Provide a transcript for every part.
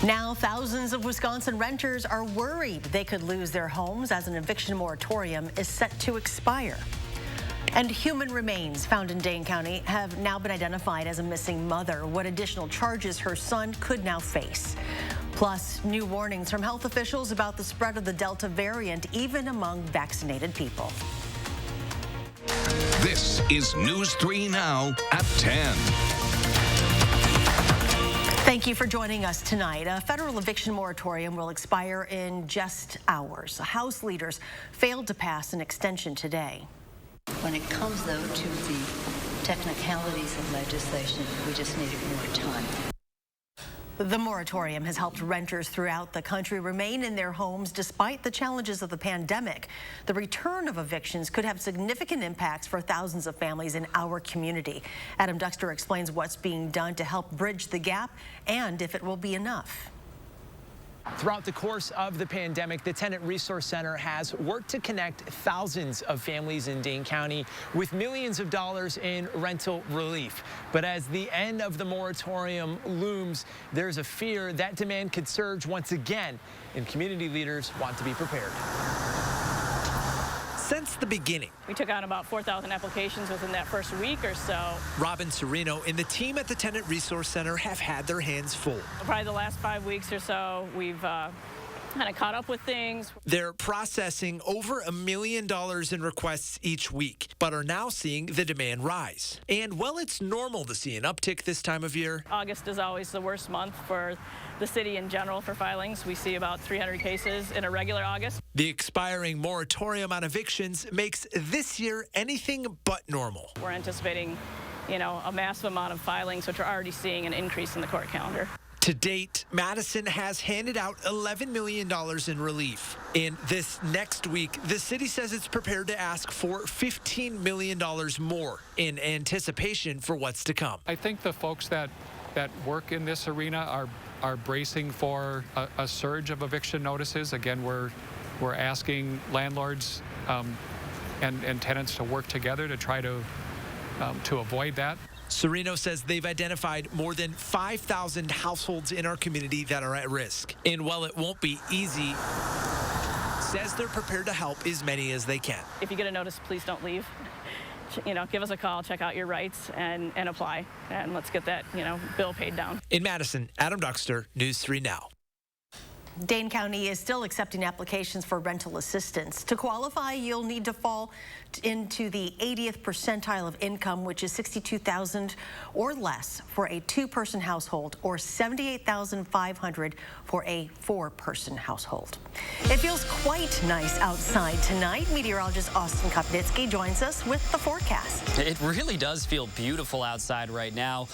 Now, thousands of Wisconsin renters are worried they could lose their homes as an eviction moratorium is set to expire. And human remains found in Dane County have now been identified as a missing mother. What additional charges her son could now face. Plus, new warnings from health officials about the spread of the Delta variant, even among vaccinated people. This is News 3 Now at 10. Thank you for joining us tonight. A federal eviction moratorium will expire in just hours. House leaders failed to pass an extension today. When it comes, though, to the technicalities of legislation, we just needed more time. The moratorium has helped renters throughout the country remain in their homes despite the challenges of the pandemic. The return of evictions could have significant impacts for thousands of families in our community. Adam Duxter explains what's being done to help bridge the gap and if it will be enough. Throughout the course of the pandemic, the Tenant Resource Center has worked to connect thousands of families in Dane County with millions of dollars in rental relief. But as the end of the moratorium looms, there's a fear that demand could surge once again, and community leaders want to be prepared. Since the beginning, we took on about 4,000 applications within that first week or so. Robin Serino and the team at the Tenant Resource Center have had their hands full. Probably the last 5 weeks or so, we've kind of caught up with things. They're processing over $1 million in requests each week, but are now seeing the demand rise. And while it's normal to see an uptick this time of year, August is always the worst month for the city in general for filings. We see about 300 cases in a regular August. The expiring moratorium on evictions makes this year anything but normal. We're anticipating, a massive amount of filings, which are already seeing an increase in the court calendar. To date, Madison has handed out $11 million in relief. And this next week, the city says it's prepared to ask for $15 million more in anticipation for what's to come. I think the folks that work in this arena are bracing for a surge of eviction notices. Again, we're asking landlords and tenants to work together to try to avoid that. Serino says they've identified more than 5,000 households in our community that are at risk. And while it won't be easy, says they're prepared to help as many as they can. If you get a notice, please don't leave. Give us a call, check out your rights, and apply. And let's get that, bill paid down. In Madison, Adam Duxter, News 3 Now. Dane County is still accepting applications for rental assistance. To qualify, you'll need to fall into the 80th percentile of income, which is $62,000 or less for a two-person household, or $78,500 for a four-person household. It feels quite nice outside tonight. Meteorologist Austin Kopnitsky joins us with the forecast. It really does feel beautiful outside right now.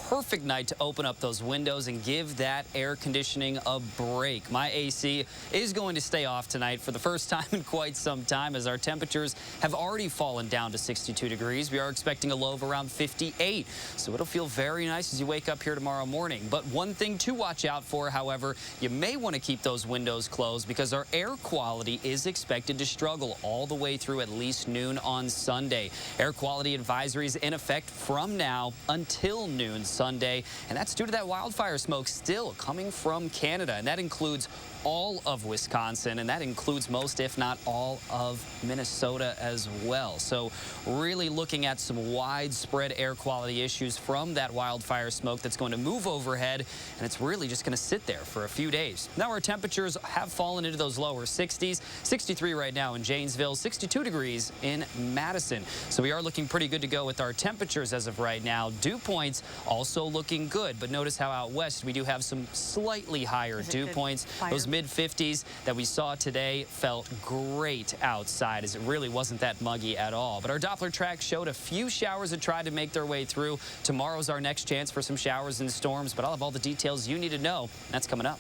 Perfect night to open up those windows and give that air conditioning a break. My AC is going to stay off tonight for the first time in quite some time, as our temperatures have already fallen down to 62 degrees. We are expecting a low of around 58, so it'll feel very nice as you wake up here tomorrow morning. But one thing to watch out for, however, you may want to keep those windows closed because our air quality is expected to struggle all the way through at least noon on Sunday. Air quality advisories in effect from now until noon Sunday, and that's due to that wildfire smoke still coming from Canada, and that includes all of Wisconsin, and that includes most, if not all, of Minnesota as well. So really looking at some widespread air quality issues from that wildfire smoke that's going to move overhead, and it's really just going to sit there for a few days. Now our temperatures have fallen into those lower 60s, 63 right now in Janesville, 62 degrees in Madison. So we are looking pretty good to go with our temperatures as of right now. Dew points also looking good, but notice how out west we do have some slightly higher dew points. Those mid-50s that we saw today felt great outside, as it really wasn't that muggy at all. But our Doppler track showed a few showers that tried to make their way through. Tomorrow's our next chance for some showers and storms, but I'll have all the details you need to know. That's coming up.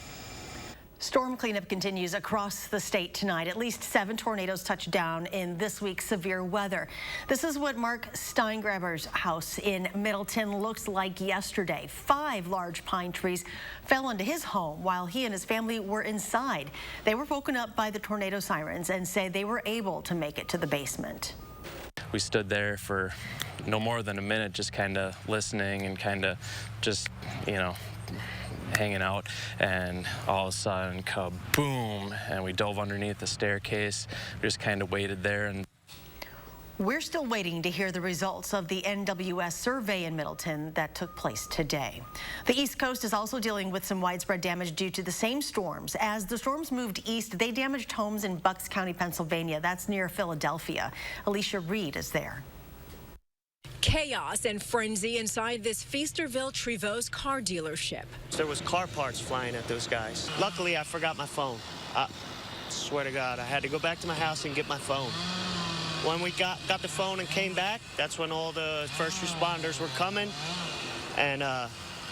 Storm cleanup continues across the state tonight. At least 7 tornadoes touched down in this week's severe weather. This is what Mark Steingraber's house in Middleton looks like yesterday. 5 large pine trees fell onto his home while he and his family were inside. They were woken up by the tornado sirens and say they were able to make it to the basement. we stood there for no more than a minute, just kind of listening and kind of just, you know, hanging out, and all of a sudden, kaboom, and we dove underneath the staircase. We just kind of waited there. And we're still waiting to hear the results of the NWS survey in Middleton that took place today. The East Coast is also dealing with some widespread damage due to the same storms. As the storms moved east, they damaged homes in Bucks County, Pennsylvania. That's near Philadelphia. Alicia Reed is there. Chaos and frenzy inside this Feasterville Trevose car dealership. There was car parts flying at those guys. Luckily, I forgot my phone. Swear to God, I had to go back to my house and get my phone. When we got the phone and came back, that's when all the first responders were coming. And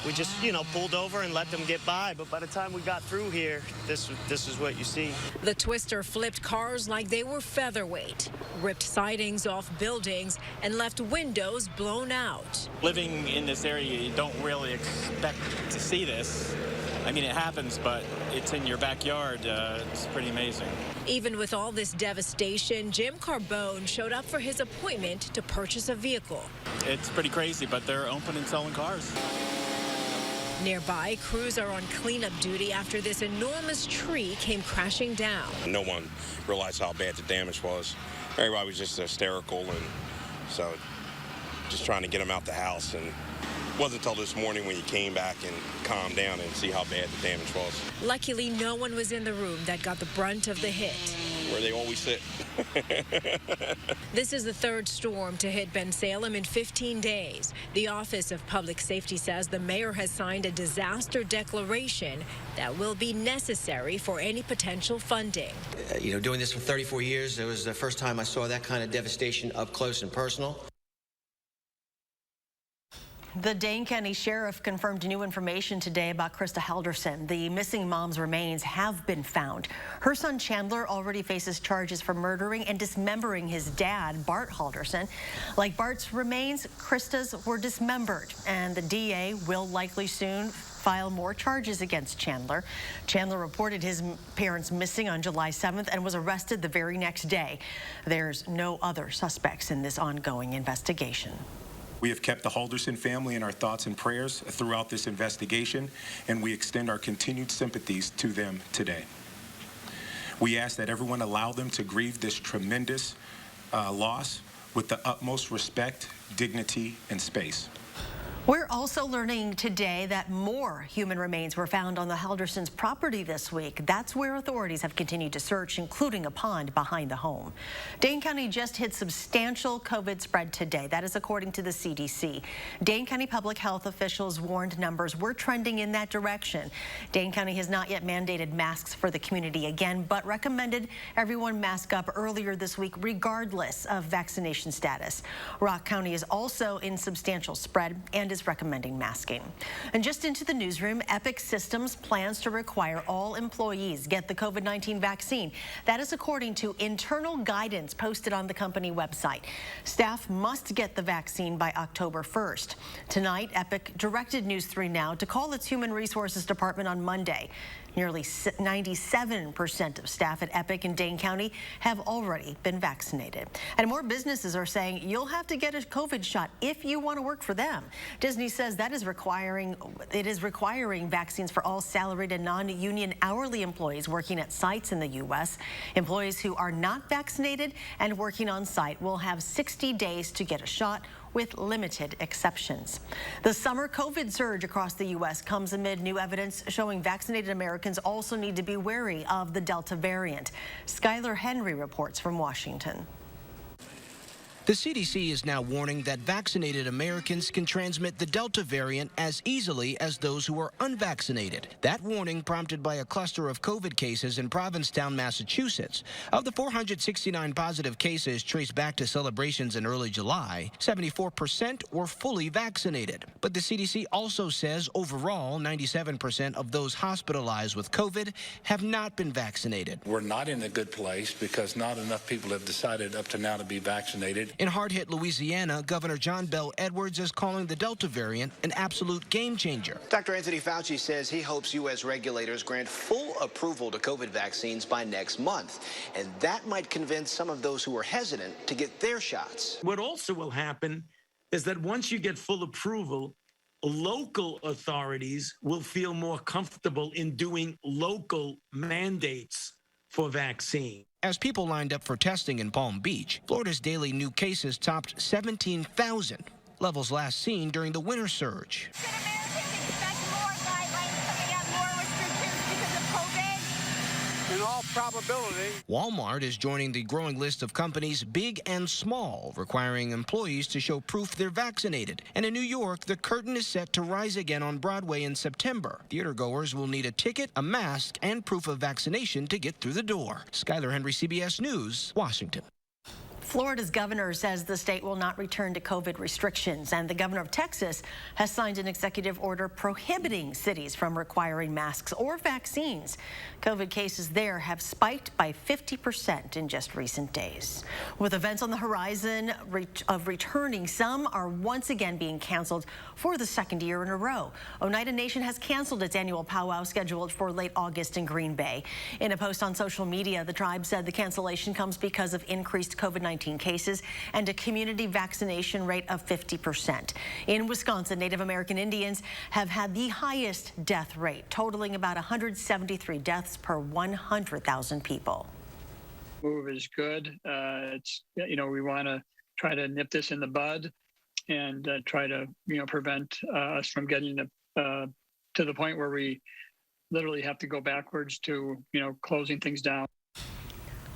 we just, you know, pulled over and let them get by. But by the time we got through here, this is what you see. The twister flipped cars like they were featherweight, ripped sidings off buildings, and left windows blown out. Living in this area, you don't really expect to see this. I mean, it happens, but it's in your backyard. It's pretty amazing. Even with all this devastation, Jim Carbone showed up for his appointment to purchase a vehicle. It's pretty crazy, but they're open and selling cars. Nearby, crews are on cleanup duty after this enormous tree came crashing down. No one realized how bad the damage was. Everybody was just hysterical, and so just trying to get them out the house. And it wasn't until this morning when you came back and calmed down and see how bad the damage was. Luckily, no one was in the room that got the brunt of the hit. Where they always sit. This is the third storm to hit Bensalem in 15 days. The Office of Public Safety says the mayor has signed a disaster declaration that will be necessary for any potential funding. You know, doing this for 34 years, it was the first time I saw that kind of devastation up close and personal. The Dane County Sheriff confirmed new information today about Krista Halderson. The missing mom's remains have been found. Her son Chandler already faces charges for murdering and dismembering his dad, Bart Halderson. Like Bart's remains, Krista's were dismembered, and the DA will likely soon file more charges against Chandler. Chandler reported his parents missing on July 7th and was arrested the very next day. There's no other suspects in this ongoing investigation. We have kept the Halderson family in our thoughts and prayers throughout this investigation, and we extend our continued sympathies to them today. We ask that everyone allow them to grieve this tremendous loss with the utmost respect, dignity, and space. We're also learning today that more human remains were found on the Haldersons' property this week. That's where authorities have continued to search, including a pond behind the home. Dane County just hit substantial COVID spread today. That is according to the CDC. Dane County public health officials warned numbers were trending in that direction. Dane County has not yet mandated masks for the community again, but recommended everyone mask up earlier this week, regardless of vaccination status. Rock County is also in substantial spread and is recommending masking. And just into the newsroom, Epic Systems plans to require all employees get the COVID-19 vaccine. That is according to internal guidance posted on the company website. Staff must get the vaccine by October 1st. Tonight, Epic directed News 3 Now to call its Human Resources Department on Monday. Nearly 97% of staff at Epic in Dane County have already been vaccinated. And more businesses are saying you'll have to get a COVID shot if you want to work for them. Disney says that is requiring vaccines for all salaried and non-union hourly employees working at sites in the U.S. Employees who are not vaccinated and working on site will have 60 days to get a shot, with limited exceptions. The summer COVID surge across the U.S. comes amid new evidence showing vaccinated Americans also need to be wary of the Delta variant. Skylar Henry reports from Washington. The CDC is now warning that vaccinated Americans can transmit the Delta variant as easily as those who are unvaccinated. That warning prompted by a cluster of COVID cases in Provincetown, Massachusetts. Of the 469 positive cases traced back to celebrations in early July, 74% were fully vaccinated. But the CDC also says overall, 97% of those hospitalized with COVID have not been vaccinated. We're not in a good place because not enough people have decided up to now to be vaccinated. In hard-hit Louisiana, Governor John Bel Edwards is calling the Delta variant an absolute game changer. Dr. Anthony Fauci says he hopes U.S. regulators grant full approval to COVID vaccines by next month, and that might convince some of those who are hesitant to get their shots. What also will happen is that once you get full approval, local authorities will feel more comfortable in doing local mandates for vaccine. As people lined up for testing in Palm Beach, Florida's daily new cases topped 17,000, levels last seen during the winter surge. In all probability, Walmart is joining the growing list of companies big and small requiring employees to show proof they're vaccinated. And in New York, the curtain is set to rise again on Broadway in September. Theatergoers will need a ticket, a mask, and proof of vaccination to get through the door. Skylar Henry, CBS News, Washington. Florida's governor says the state will not return to COVID restrictions, and the governor of Texas has signed an executive order prohibiting cities from requiring masks or vaccines. COVID cases there have spiked by 50% in just recent days. With events on the horizon of returning, some are once again being canceled for the second year in a row. Oneida Nation has canceled its annual powwow scheduled for late August in Green Bay. In a post on social media, the tribe said the cancellation comes because of increased COVID-19 cases and a community vaccination rate of 50%. In Wisconsin, Native American Indians have had the highest death rate, totaling about 173 deaths per 100,000 people. Move is good. We want to try to nip this in the bud and try to, prevent us from getting to the point where we literally have to go backwards to, closing things down.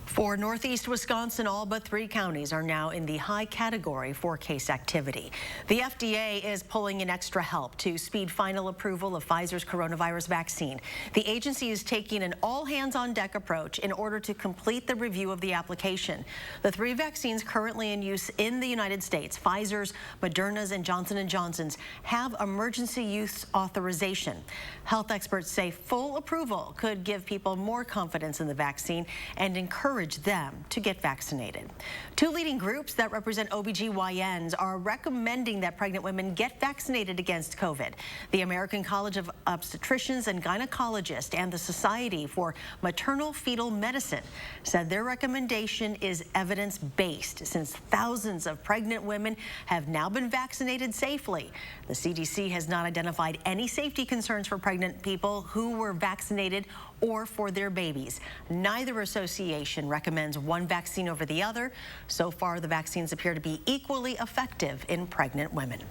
For northeast Wisconsin, all but 3 counties are now in the high category for case activity. The FDA is pulling in extra help to speed final approval of Pfizer's coronavirus vaccine. The agency is taking an all-hands-on-deck approach in order to complete the review of the application. The 3 vaccines currently in use in the United States, Pfizer's, Moderna's, and Johnson & Johnson's, have emergency use authorization. Health experts say full approval could give people more confidence in the vaccine and encourage them to get vaccinated. 2 leading groups that represent OBGYNs are recommending that pregnant women get vaccinated against COVID. The American College of Obstetricians and Gynecologists and the Society for Maternal Fetal Medicine said their recommendation is evidence-based, since thousands of pregnant women have now been vaccinated safely. The CDC has not identified any safety concerns for pregnant people who were vaccinated or for their babies. Neither association recommends one vaccine over the other. So far, the vaccines appear to be equally effective in pregnant women.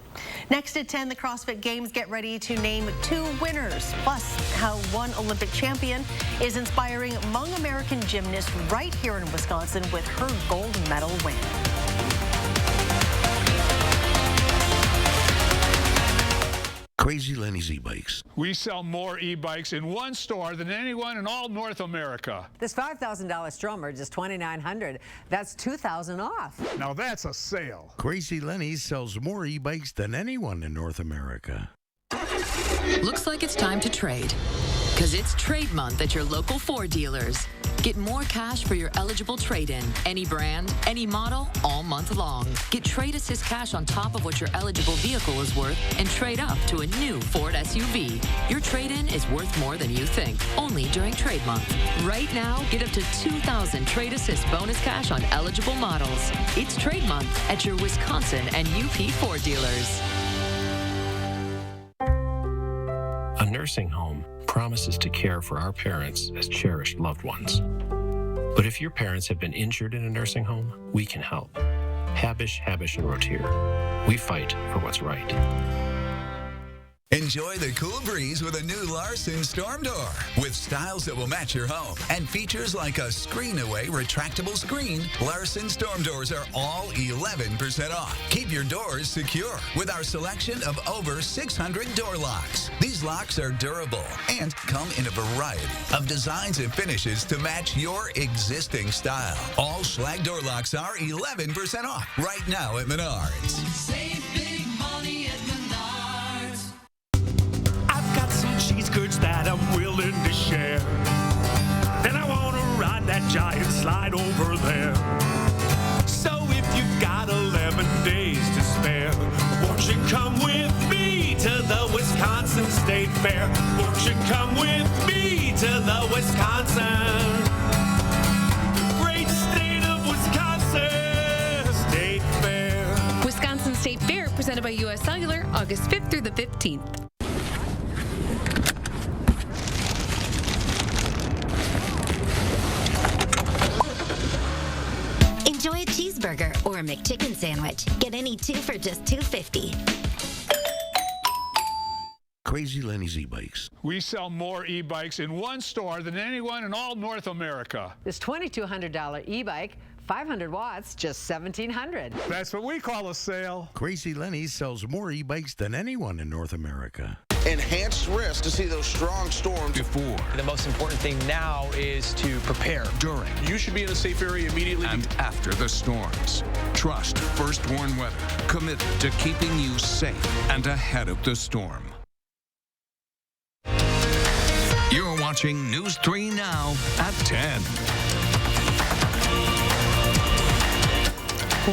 Next at 10, the CrossFit Games get ready to name 2 winners, plus how one Olympic champion is inspiring young American gymnasts right here in Wisconsin with her gold medal win. Crazy Lenny's e-bikes. We sell more e-bikes in one store than anyone in all North America. This $5,000 Stromer, just $2,900. That's $2,000 off. Now that's a sale. Crazy Lenny's sells more e-bikes than anyone in North America. Looks like it's time to trade. Because it's trade month at your local Ford dealers. Get more cash for your eligible trade-in. Any brand, any model, all month long. Get Trade Assist cash on top of what your eligible vehicle is worth and trade up to a new Ford SUV. Your trade-in is worth more than you think, only during trade month. Right now, get up to $2,000 Trade Assist bonus cash on eligible models. It's trade month at your Wisconsin and UP Ford dealers. A nursing home promises to care for our parents as cherished loved ones. But if your parents have been injured in a nursing home, we can help. Habish, Habish, and Rotier. We fight for what's right. Enjoy the cool breeze with a new Larson Storm Door with styles that will match your home and features like a screen-away retractable screen. Larson Storm Doors are all 11% off. Keep your doors secure with our selection of over 600 door locks. These locks are durable and come in a variety of designs and finishes to match your existing style. All Schlag door locks are 11% off right now at Menards. Save big money at Menards. Cheese curds that I'm willing to share. And I want to ride that giant slide over there. So if you've got a Fair. Won't you come with me to the Wisconsin? Great state of Wisconsin State Fair. Wisconsin State Fair, presented by U.S. Cellular, August 5th through the 15th. Enjoy a cheeseburger or a McChicken sandwich. Get any two for just $2.50. Crazy Lenny's e-bikes. We sell more e-bikes in one store than anyone in all North America. This $2,200 e-bike, 500 watts, just $1,700. That's what we call a sale. Crazy Lenny's sells more e-bikes than anyone in North America. Enhanced risk to see those strong storms before. The most important thing now is to prepare during. You should be in a safe area immediately. And after the storms. Trust First Warn Weather, committed to keeping you safe and ahead of the storm. You're watching News 3 Now at 10.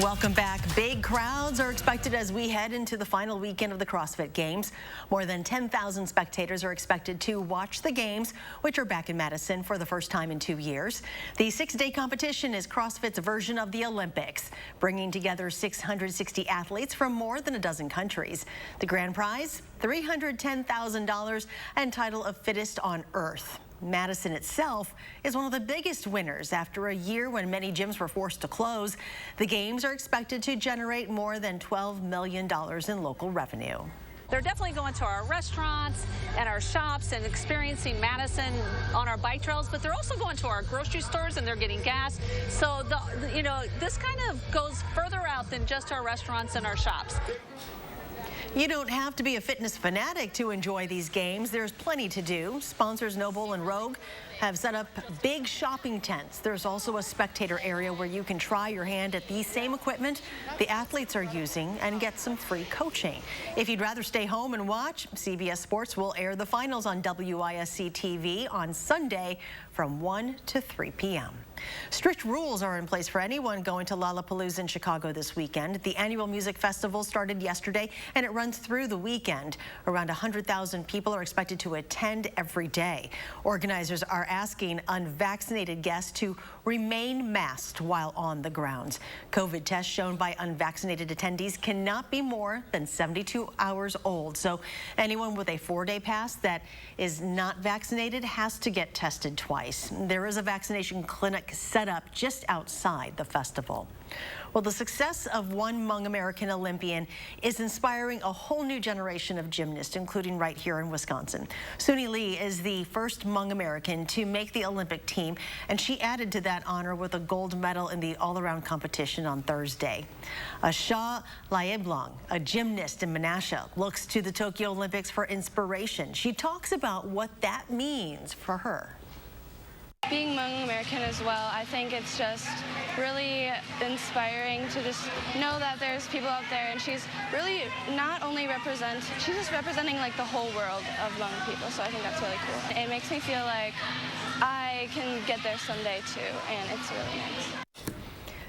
Welcome back. Big crowds are expected as we head into the final weekend of the CrossFit Games. More than 10,000 spectators are expected to watch the games, which are back in Madison for the first time in 2 years. The 6-day competition is CrossFit's version of the Olympics, bringing together 660 athletes from more than a dozen countries. The grand prize, $310,000 and title of Fittest on Earth. Madison itself is one of the biggest winners after a year when many gyms were forced to close. The games are expected to generate more than $12 million in local revenue. They're definitely going to our restaurants and our shops and experiencing Madison on our bike trails, but they're also going to our grocery stores and they're getting gas. So, this kind of goes further out than just our restaurants and our shops. You don't have to be a fitness fanatic to enjoy these games. There's plenty to do. Sponsors Noble and Rogue have set up big shopping tents. There's also a spectator area where you can try your hand at the same equipment the athletes are using and get some free coaching. If you'd rather stay home and watch, CBS Sports will air the finals on WISC TV on Sunday from 1 to 3 p.m. Strict rules are in place for anyone going to Lollapalooza in Chicago this weekend. The annual music festival started yesterday and it runs through the weekend. Around 100,000 people are expected to attend every day. Organizers are asking unvaccinated guests to remain masked while on the grounds. COVID tests shown by unvaccinated attendees cannot be more than 72 hours old. So anyone with a 4-day pass that is not vaccinated has to get tested twice. There is a vaccination clinic set up just outside the festival. Well, the success of one Hmong American Olympian is inspiring a whole new generation of gymnasts, including right here in Wisconsin. Suni Lee is the first Hmong American to make the Olympic team, and she added to that honor with a gold medal in the all-around competition on Thursday. Asha Laeblong, a gymnast in Menasha, looks to the Tokyo Olympics for inspiration. She talks about what that means for her. Being Hmong American as well, I think it's just really inspiring to just know that there's people out there, and she's really not only she's just representing like the whole world of Hmong people, so I think that's really cool. It makes me feel like I can get there someday too, and it's really nice.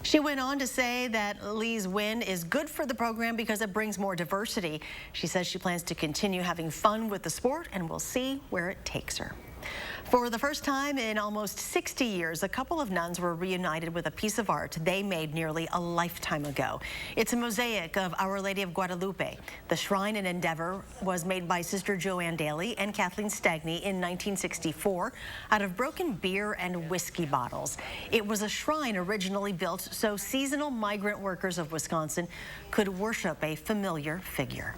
She went on to say that Lee's win is good for the program because it brings more diversity. She says she plans to continue having fun with the sport, and we'll see where it takes her. For the first time in almost 60 years, a couple of nuns were reunited with a piece of art they made nearly a lifetime ago. It's a mosaic of Our Lady of Guadalupe. The shrine in Endeavor was made by Sister Joanne Daly and Kathleen Stagney in 1964 out of broken beer and whiskey bottles. It was a shrine originally built so seasonal migrant workers of Wisconsin could worship a familiar figure.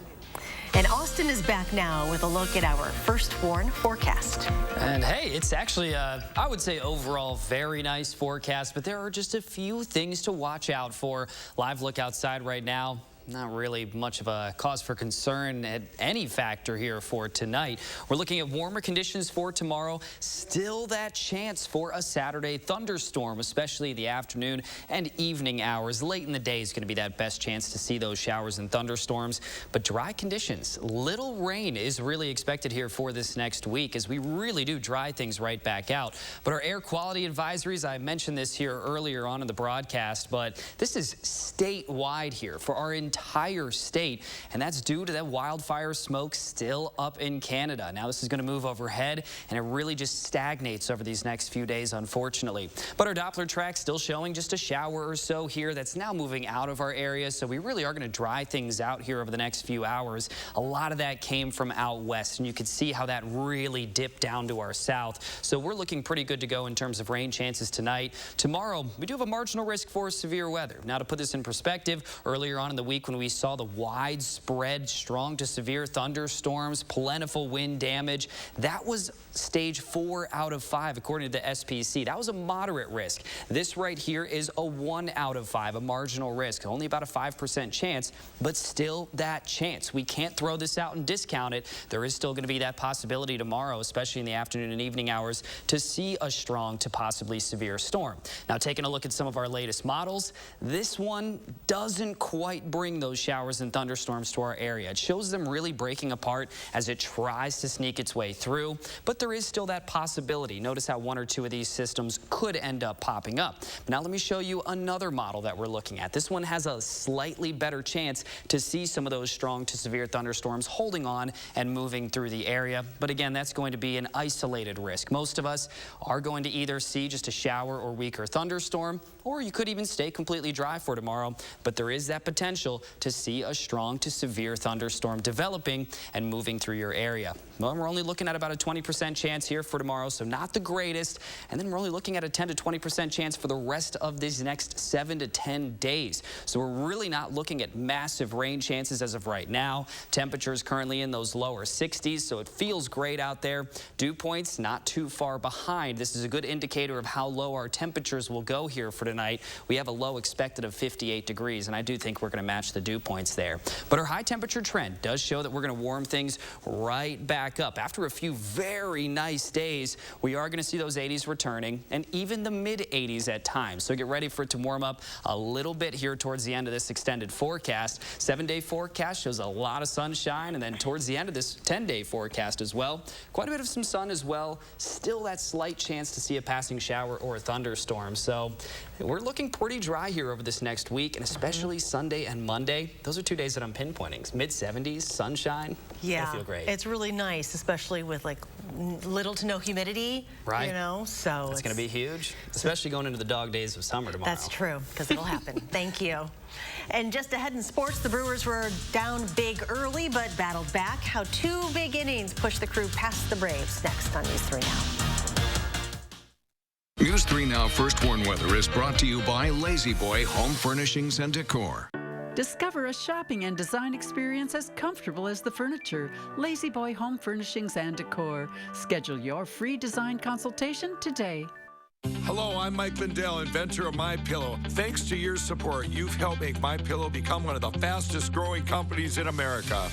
And Austin is back now with a look at our First Warn forecast. And hey, it's actually, I would say overall very nice forecast, but there are just a few things to watch out for. Live look outside right now. Not really much of a cause for concern at any factor here for tonight. We're looking at warmer conditions for tomorrow. Still that chance for a Saturday thunderstorm, especially the afternoon and evening hours. Late in the day is going to be that best chance to see those showers and thunderstorms. But dry conditions, little rain is really expected here for this next week as we really do dry things right back out. But our air quality advisories, I mentioned this here earlier on in the broadcast, but this is statewide here for our entire entire state, and that's due to that wildfire smoke still up in Canada. Now this is going to move overhead, and it really just stagnates over these next few days, unfortunately. But our Doppler track still showing just a shower or so here that's now moving out of our area, so we really are going to dry things out here over the next few hours. A lot of that came from out west, and you could see how that really dipped down to our south. So we're looking pretty good to go in terms of rain chances tonight. Tomorrow, we do have a marginal risk for severe weather. Now, to put this in perspective, earlier on in the week when we saw the widespread strong to severe thunderstorms, plentiful wind damage, that was stage 4 out of 5 according to the SPC. That was a moderate risk. This right here is a 1 out of 5, a marginal risk. Only about a 5% chance, but still that chance. We can't throw this out and discount it. There is still going to be that possibility tomorrow, especially in the afternoon and evening hours, to see a strong to possibly severe storm. Now, taking a look at some of our latest models, this one doesn't quite bring those showers and thunderstorms to our area. It shows them really breaking apart as it tries to sneak its way through, but there is still that possibility. Notice how 1 or 2 of these systems could end up popping up. Now let me show you another model that we're looking at. This one has a slightly better chance to see some of those strong to severe thunderstorms holding on and moving through the area. But again, that's going to be an isolated risk. Most of us are going to either see just a shower or weaker thunderstorm, or you could even stay completely dry for tomorrow. But there is that potential to see a strong to severe thunderstorm developing and moving through your area. Well, we're only looking at about a 20% chance here for tomorrow, so not the greatest. And then we're only looking at a 10 to 20% chance for the rest of these next 7 to 10 days. So we're really not looking at massive rain chances as of right now. Temperatures currently in those lower 60s, so it feels great out there. Dew points not too far behind. This is a good indicator of how low our temperatures will go here for tonight. We have a low expected of 58 degrees, and I do think we're going to match the dew points there. But our high temperature trend does show that we're going to warm things right back up. After a few very nice days, we are going to see those 80s returning and even the mid-80s at times. So get ready for it to warm up a little bit here towards the end of this extended forecast. 7-day forecast shows a lot of sunshine, and then towards the end of this 10-day forecast as well, quite a bit of some sun as well. Still that slight chance to see a passing shower or a thunderstorm. So we're looking pretty dry here over this next week, and especially Sunday and Monday. Those are 2 days that I'm pinpointing. Mid-70s, sunshine. Yeah, it'll feel great. It's really nice, especially with like little to no humidity, right? You know, so it's going to be huge, especially going into the dog days of summer tomorrow. That's true, because it'll happen. Thank you. And just ahead in sports, the Brewers were down big early, but battled back. How 2 big innings pushed the Crew past the Braves. Next on News 3 Now. News 3 Now First Warn Weather is brought to you by Lazy Boy Home Furnishings and Decor. Discover a shopping and design experience as comfortable as the furniture. Lazy Boy Home Furnishings and Decor. Schedule your free design consultation today. Hello, I'm Mike Lindell, inventor of MyPillow. Thanks to your support, you've helped make MyPillow become one of the fastest growing companies in America.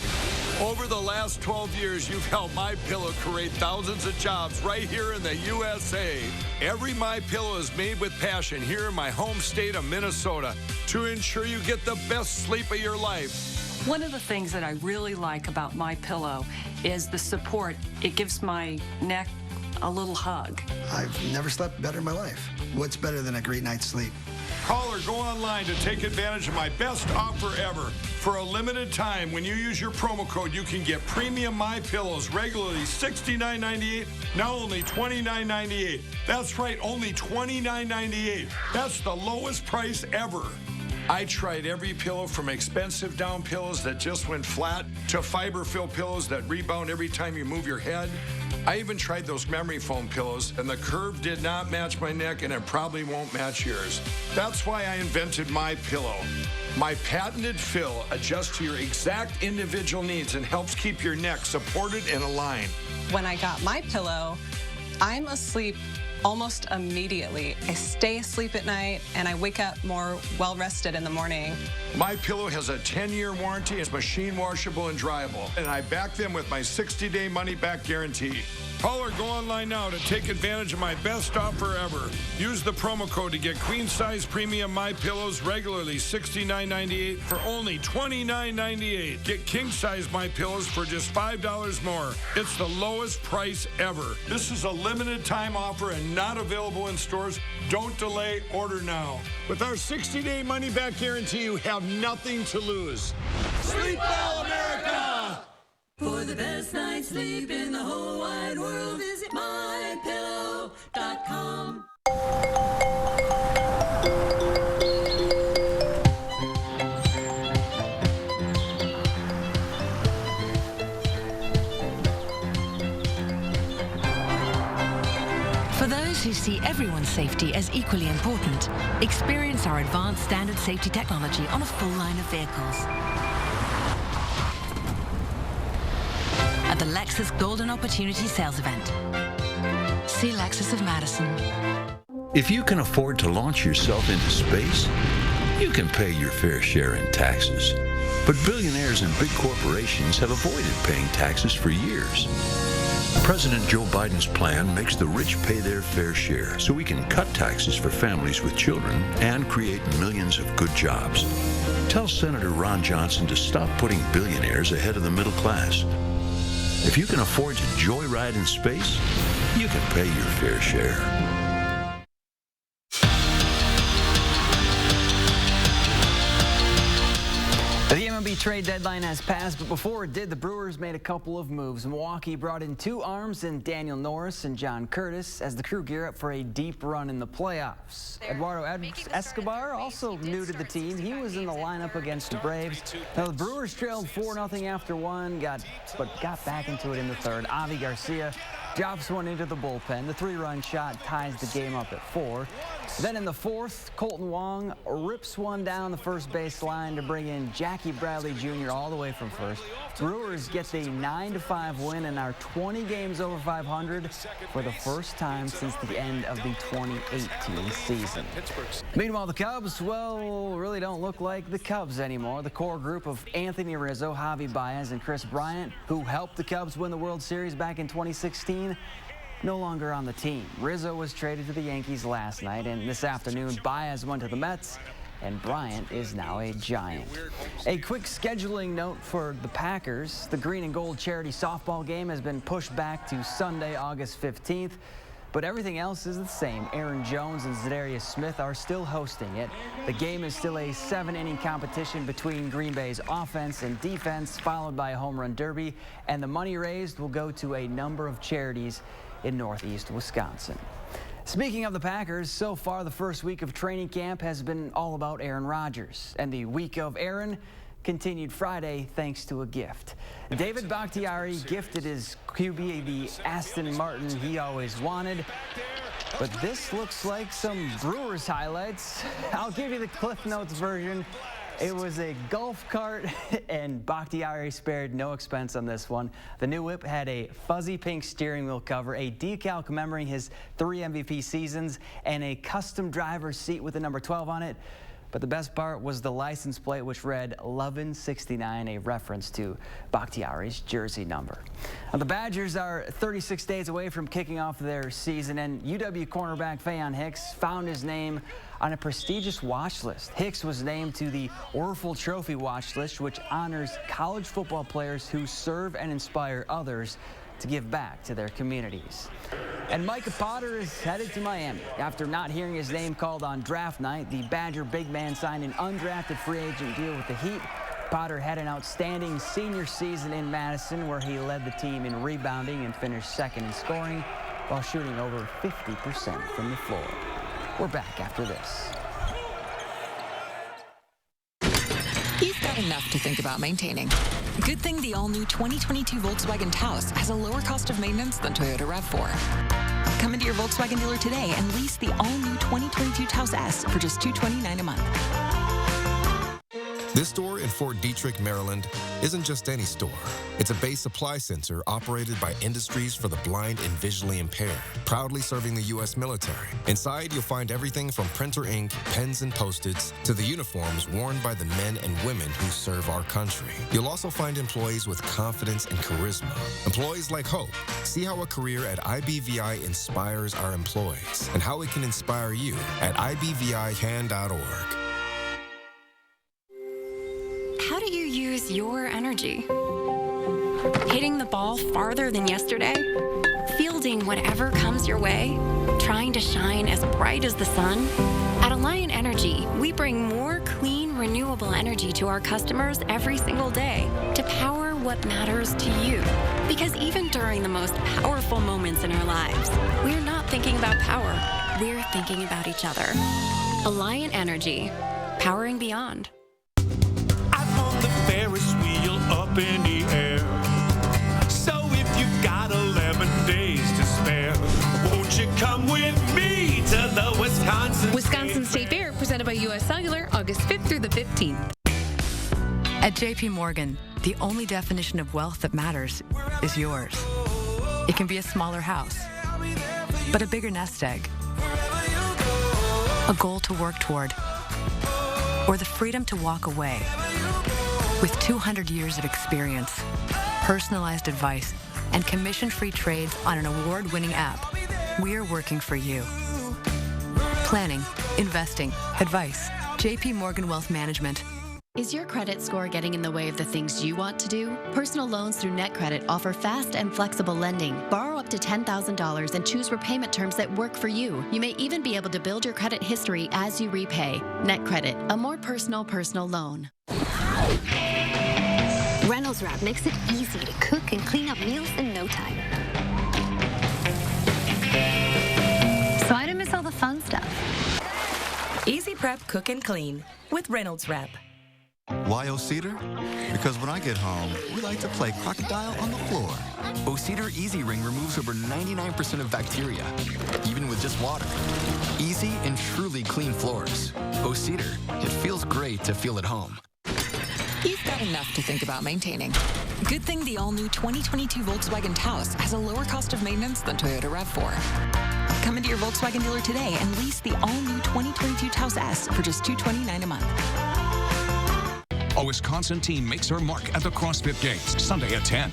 Over the last 12 years, you've helped MyPillow create thousands of jobs right here in the USA. Every MyPillow is made with passion here in my home state of Minnesota to ensure you get the best sleep of your life. One of the things that I really like about MyPillow is the support. It gives my neck a little hug. I've never slept better in my life. What's better than a great night's sleep? Call or go online to take advantage of my best offer ever. For a limited time, when you use your promo code, you can get premium MyPillows, regularly $69.98, now only $29.98. That's right, only $29.98. That's the lowest price ever. I tried every pillow from expensive down pillows that just went flat to fiber-filled pillows that rebound every time you move your head. I even tried those memory foam pillows, and the curve did not match my neck, and it probably won't match yours. That's why I invented MyPillow. My patented fill adjusts to your exact individual needs and helps keep your neck supported and aligned. When I got MyPillow, I'm asleep almost immediately. I stay asleep at night and I wake up more well-rested in the morning. MyPillow has a 10-year warranty, it's machine washable and dryable, and I back them with my 60-day money-back guarantee. Call or go online now to take advantage of my best offer ever. Use the promo code to get queen size premium My Pillows regularly $69.98 for only $29.98. Get king size My Pillows for just $5 more. It's the lowest price ever. This is a limited time offer and not available in stores. Don't delay, order now. With our 60-day money-back guarantee, you have nothing to lose. Sleep well, America! For the best night's sleep in the whole wide world, visit mypillow.com. For those who see everyone's safety as equally important, experience our advanced standard safety technology on a full line of vehicles. At the Lexus Golden Opportunity Sales Event. See Lexus of Madison. If you can afford to launch yourself into space, you can pay your fair share in taxes. But billionaires and big corporations have avoided paying taxes for years. President Joe Biden's plan makes the rich pay their fair share so we can cut taxes for families with children and create millions of good jobs. Tell Senator Ron Johnson to stop putting billionaires ahead of the middle class. If you can afford to joyride in space, you can pay your fair share. The MLB trade deadline has passed, but before it did, the Brewers made a couple of moves. Milwaukee brought in two arms in Daniel Norris and John Curtis as the crew gear up for a deep run in the playoffs. Eduardo Escobar, also new to the team. He was in the lineup against the Braves. Now, the Brewers trailed 4-0 after one, but got back into it in the third. Avi Garcia drops one into the bullpen. The 3-run shot ties the game up at 4. Then in the fourth, Colton Wong rips one down the first base line to bring in Jackie Bradley Jr. all the way from first. Brewers get the 9-5 win and are 20 games over 500 for the first time since the end of the 2018 season. Meanwhile, the Cubs, well, really don't look like the Cubs anymore. The core group of Anthony Rizzo, Javi Baez, and Chris Bryant, who helped the Cubs win the World Series back in 2016, no longer on the team. Rizzo was traded to the Yankees last night, and this afternoon, Baez went to the Mets, and Bryant is now a Giant. A quick scheduling note for the Packers. The Green and Gold charity softball game has been pushed back to Sunday, August 15th, but everything else is the same. Aaron Jones and Zadarius Smith are still hosting it. The game is still a 7-inning competition between Green Bay's offense and defense, followed by a home run derby, and the money raised will go to a number of charities in Northeast Wisconsin. Speaking of the Packers, so far the first week of training camp has been all about Aaron Rodgers, and the week of Aaron continued Friday thanks to a gift. David Bakhtiari gifted his QB the Aston Martin he always wanted, but this looks like some Brewers highlights. I'll give you the Cliff Notes version. It was a golf cart, and Bakhtiari spared no expense on this one. The new whip had a fuzzy pink steering wheel cover, a decal commemorating his 3 MVP seasons, and a custom driver's seat with the number 12 on it. But the best part was the license plate, which read 1169, a reference to Bakhtiari's jersey number. Now, the Badgers are 36 days away from kicking off their season, and UW cornerback Faion Hicks found his name on a prestigious watch list. Hicks was named to the Orful Trophy watch list, which honors college football players who serve and inspire others to give back to their communities. And Micah Potter is headed to Miami. After not hearing his name called on draft night, the Badger big man signed an undrafted free agent deal with the Heat. Potter had an outstanding senior season in Madison, where he led the team in rebounding and finished second in scoring while shooting over 50% from the floor. We're back after this. You've got enough to think about maintaining. Good thing the all-new 2022 Volkswagen Taos has a lower cost of maintenance than Toyota RAV4. Come into your Volkswagen dealer today and lease the all-new 2022 Taos S for just $229 a month. This store in Fort Detrick, Maryland, isn't just any store. It's a base supply center operated by Industries for the Blind and Visually Impaired, proudly serving the U.S. military. Inside, you'll find everything from printer ink, pens and Post-its, to the uniforms worn by the men and women who serve our country. You'll also find employees with confidence and charisma. Employees like Hope. See how a career at IBVI inspires our employees and how it can inspire you at ibvican.org. How do you use your energy? Hitting the ball farther than yesterday? Fielding whatever comes your way? Trying to shine as bright as the sun? At Alliant Energy, we bring more clean, renewable energy to our customers every single day to power what matters to you. Because even during the most powerful moments in our lives, we're not thinking about power. We're thinking about each other. Alliant Energy, powering beyond. Ferris wheel up in the air. So if you've got 11 days to spare, won't you come with me to the Wisconsin State Fair, presented by U.S. Cellular, August 5th through the 15th. At J.P. Morgan, the only definition of wealth that matters is yours. It can be a smaller house, but a bigger nest egg, a goal to work toward, or the freedom to walk away. With 200 years of experience, personalized advice, and commission-free trades on an award-winning app, we're working for you. Planning, investing, advice. J.P. Morgan Wealth Management. Is your credit score getting in the way of the things you want to do? Personal loans through NetCredit offer fast and flexible lending. Borrow up to $10,000 and choose repayment terms that work for you. You may even be able to build your credit history as you repay. NetCredit, a more personal loan. Reynolds Wrap makes it easy to cook and clean up meals in no time. So I didn't miss all the fun stuff. Easy prep, cook, and clean with Reynolds Wrap. Why O-Cedar? Because when I get home, we like to play crocodile on the floor. O-Cedar Easy Ring removes over 99% of bacteria, even with just water. Easy and truly clean floors. O-Cedar, it feels great to feel at home. You've got enough to think about maintaining. Good thing the all-new 2022 Volkswagen Taos has a lower cost of maintenance than Toyota RAV4. Come into your Volkswagen dealer today and lease the all-new 2022 Taos S for just $229 a month. A Wisconsin team makes her mark at the CrossFit Games, Sunday at 10.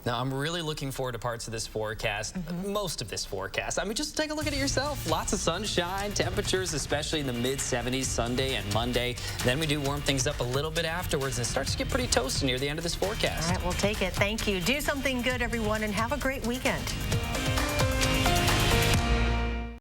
Now, I'm really looking forward to parts of this forecast, most of this forecast. I mean, just take a look at it yourself. Lots of sunshine, temperatures, especially in the mid-70s Sunday and Monday. Then we do warm things up a little bit afterwards, and it starts to get pretty toasty near the end of this forecast. All right, we'll take it. Thank you. Do something good, everyone, and have a great weekend.